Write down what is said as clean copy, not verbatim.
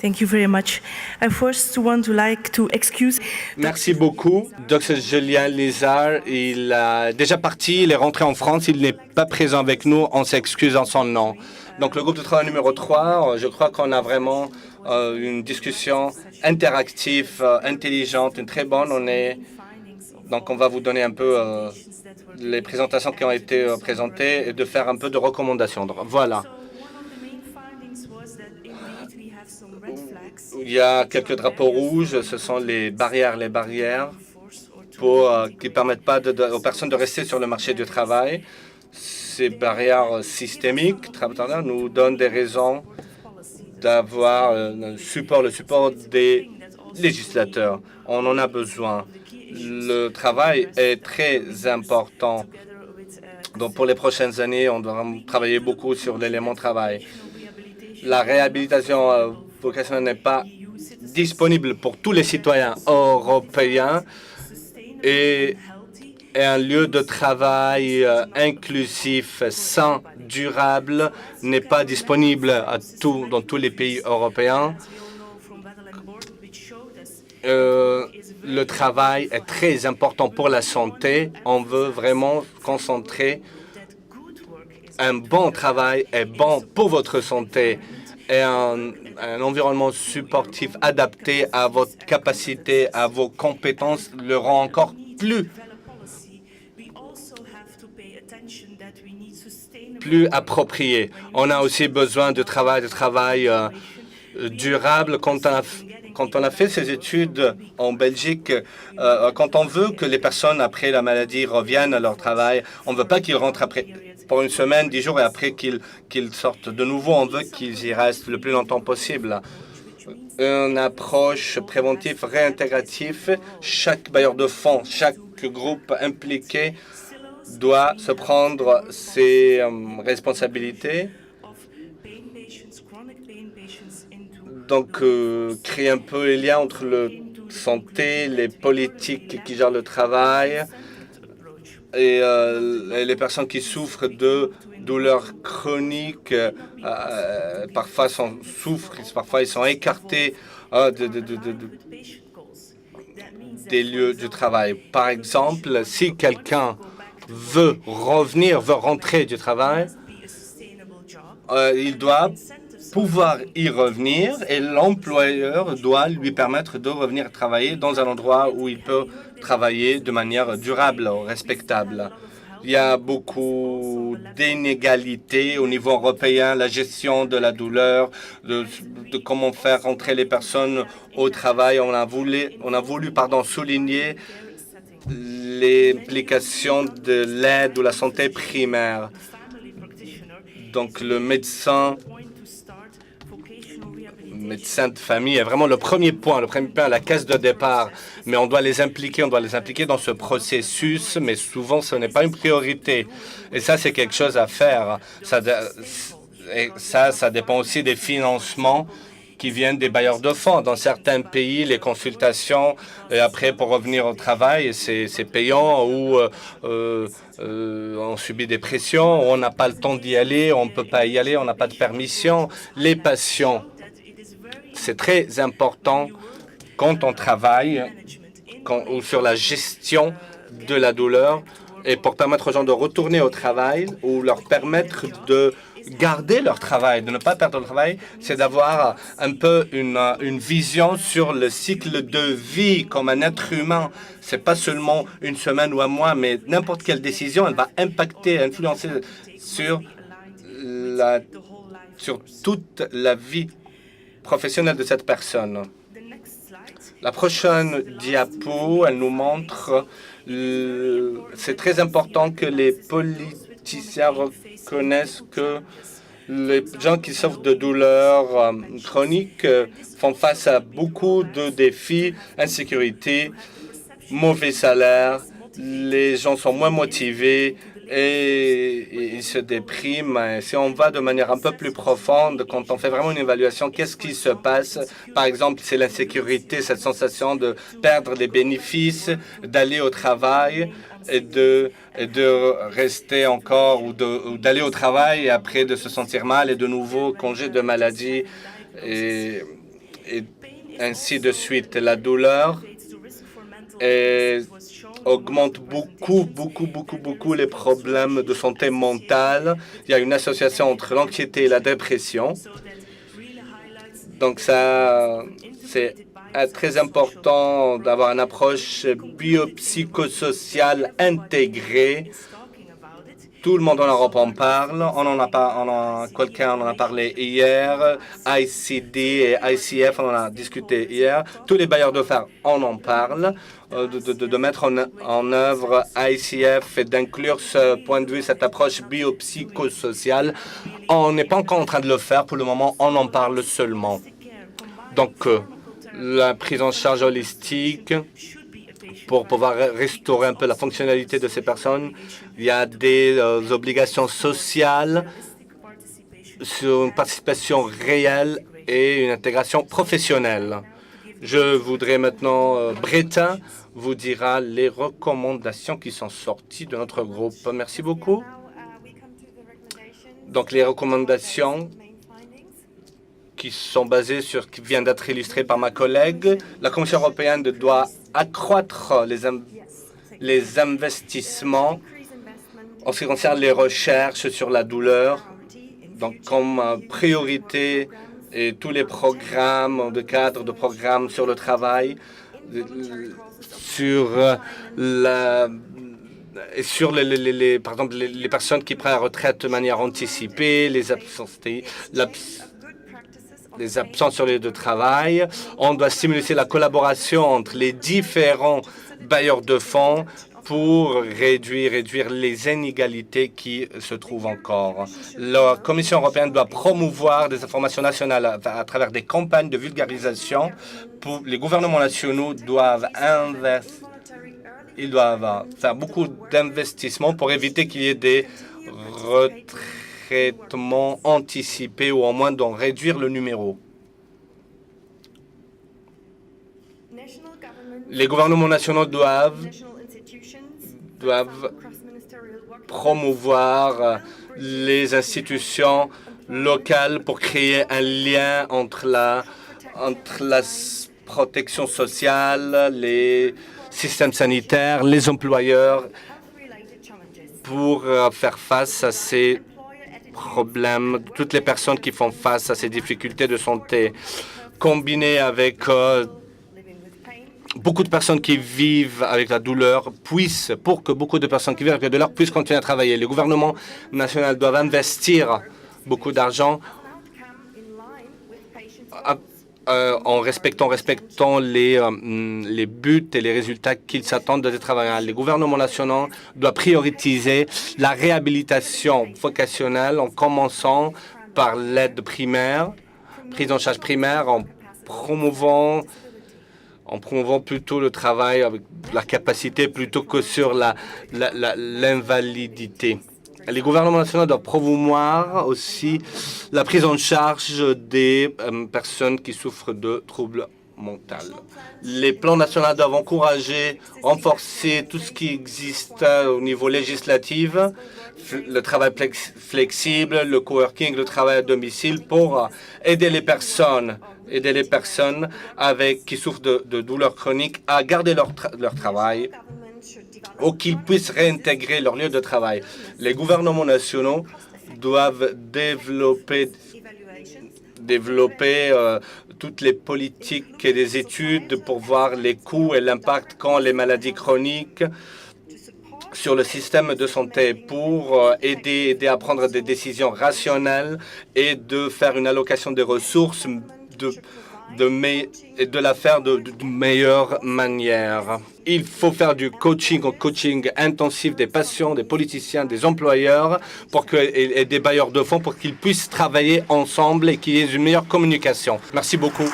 Thank you very much. I first like to excuse. Merci beaucoup. Dr Julien Lézard, il est déjà parti, il est rentré en France, il n'est pas présent avec nous, on s'excuse en son nom. Donc le groupe de travail numéro 3, je crois qu'on a vraiment une discussion interactive, intelligente, une très bonne. Donc on va vous donner un peu les présentations qui ont été présentées et de faire un peu de recommandations. Voilà. Il y a quelques drapeaux rouges, ce sont les barrières qui ne permettent pas aux personnes de rester sur le marché du travail. Ces barrières systémiques nous donnent des raisons d'avoir le support des législateurs. On en a besoin. Le travail est très important. Donc pour les prochaines années, on doit travailler beaucoup sur l'élément travail. La réhabilitation vocationnelle n'est pas disponible pour tous les citoyens européens et un lieu de travail inclusif, sain, durable n'est pas disponible dans tous les pays européens. Le travail est très important pour la santé. On veut vraiment concentrer. Un bon travail est bon pour votre santé et un environnement supportif adapté à votre capacité, à vos compétences, le rend encore plus approprié. On a aussi besoin de travail durable. Quand on a fait ces études en Belgique, quand on veut que les personnes après la maladie reviennent à leur travail, on ne veut pas qu'ils rentrent après pour une semaine, 10 jours et après qu'ils sortent de nouveau. On veut qu'ils y restent le plus longtemps possible. Une approche préventive réintégrative, chaque bailleur de fonds, chaque groupe impliqué doit se prendre ses responsabilités. Donc, créer un peu les liens entre la santé, les politiques qui gèrent le travail et les personnes qui souffrent de douleurs chroniques. Parfois, parfois ils sont écartés des lieux du travail. Par exemple, si quelqu'un veut rentrer du travail, il doit pouvoir y revenir et l'employeur doit lui permettre de revenir travailler dans un endroit où il peut travailler de manière durable, respectable. Il y a beaucoup d'inégalités au niveau européen, la gestion de la douleur, de comment faire rentrer les personnes au travail. On a voulu souligner l'implication de l'aide ou la santé primaire. Donc le médecin de famille est vraiment le premier point, la case de départ. Mais on doit les impliquer dans ce processus, mais souvent ce n'est pas une priorité. Et ça, c'est quelque chose à faire. Ça dépend aussi des financements qui viennent des bailleurs de fonds. Dans certains pays, les consultations, et après, pour revenir au travail, c'est payant ou on subit des pressions, on n'a pas le temps d'y aller, on ne peut pas y aller, on n'a pas de permission. Les patients, c'est très important quand on travaille ou sur la gestion de la douleur et pour permettre aux gens de retourner au travail ou leur permettre de garder leur travail, de ne pas perdre le travail, c'est d'avoir un peu une vision sur le cycle de vie comme un être humain. C'est pas seulement une semaine ou un mois, mais n'importe quelle décision, elle va impacter, influencer sur toute la vie professionnelle de cette personne. La prochaine diapo, elle nous montre, c'est très important que les politiciens reconnaissent que les gens qui souffrent de douleurs chroniques font face à beaucoup de défis, insécurité, mauvais salaire, les gens sont moins motivés et ils se dépriment. Si on va de manière un peu plus profonde, quand on fait vraiment une évaluation, qu'est-ce qui se passe? Par exemple, c'est l'insécurité, cette sensation de perdre des bénéfices, d'aller au travail et de rester encore ou d'aller au travail et après de se sentir mal et de nouveau congé de maladie. Et et ainsi de suite. La douleur augmente beaucoup les problèmes de santé mentale. Il y a une association entre l'anxiété et la dépression. Donc ça, c'est très important d'avoir une approche biopsychosociale intégrée. Tout le monde en Europe en parle. Quelqu'un en a parlé hier. ICD et ICF, on en a discuté hier. Tous les bailleurs de fonds en parlent. De mettre en œuvre ICF et d'inclure ce point de vue, cette approche biopsychosociale. On n'est pas encore en train de le faire. Pour le moment, on en parle seulement. Donc, la prise en charge holistique, pour pouvoir restaurer un peu la fonctionnalité de ces personnes, il y a des obligations sociales sur une participation réelle et une intégration professionnelle. Je voudrais maintenant, Bretta vous dira les recommandations qui sont sorties de notre groupe. Merci beaucoup. Donc, les recommandations qui sont basées sur ce qui vient d'être illustré par ma collègue. La Commission européenne doit accroître les investissements en ce qui concerne les recherches sur la douleur, donc comme priorité et tous les programmes de cadre de programmes sur le travail, sur par exemple les personnes qui prennent la retraite de manière anticipée, les absences sur les lieux de travail. On doit stimuler la collaboration entre les différents bailleurs de fonds pour réduire les inégalités qui se trouvent encore. La Commission européenne doit promouvoir des informations nationales à travers des campagnes de vulgarisation. Les gouvernements nationaux doivent faire beaucoup d'investissements pour éviter qu'il y ait des retraitements anticipés ou au moins d'en réduire le numéro. Les gouvernements nationaux doivent promouvoir les institutions locales pour créer un lien entre la protection sociale, les systèmes sanitaires, les employeurs, pour faire face à ces problèmes, toutes les personnes qui font face à ces difficultés de santé, combinées avec beaucoup de personnes qui vivent avec la douleur, pour que beaucoup de personnes qui vivent avec la douleur puissent continuer à travailler. Les gouvernements nationaux doivent investir beaucoup d'argent en respectant les buts et les résultats qu'ils s'attendent des travailleurs. Les gouvernements nationaux doivent prioriser la réhabilitation vocationnelle en commençant par l'aide primaire, prise en charge primaire, en promouvant plutôt le travail avec la capacité plutôt que sur l'invalidité. Les gouvernements nationaux doivent promouvoir aussi la prise en charge des personnes qui souffrent de troubles mentaux. Les plans nationaux doivent encourager, renforcer tout ce qui existe au niveau législatif, le travail flexible, le coworking, le travail à domicile pour aider les personnes qui souffrent de douleurs chroniques à garder leur travail ou qu'ils puissent réintégrer leur lieu de travail. Les gouvernements nationaux doivent développer toutes les politiques et les études pour voir les coûts et l'impact qu'ont les maladies chroniques sur le système de santé pour aider à prendre des décisions rationnelles et de faire une allocation des ressources et de la faire de meilleure manière. Il faut faire du coaching intensif des patients, des politiciens, des employeurs et des bailleurs de fonds pour qu'ils puissent travailler ensemble et qu'il y ait une meilleure communication. Merci beaucoup.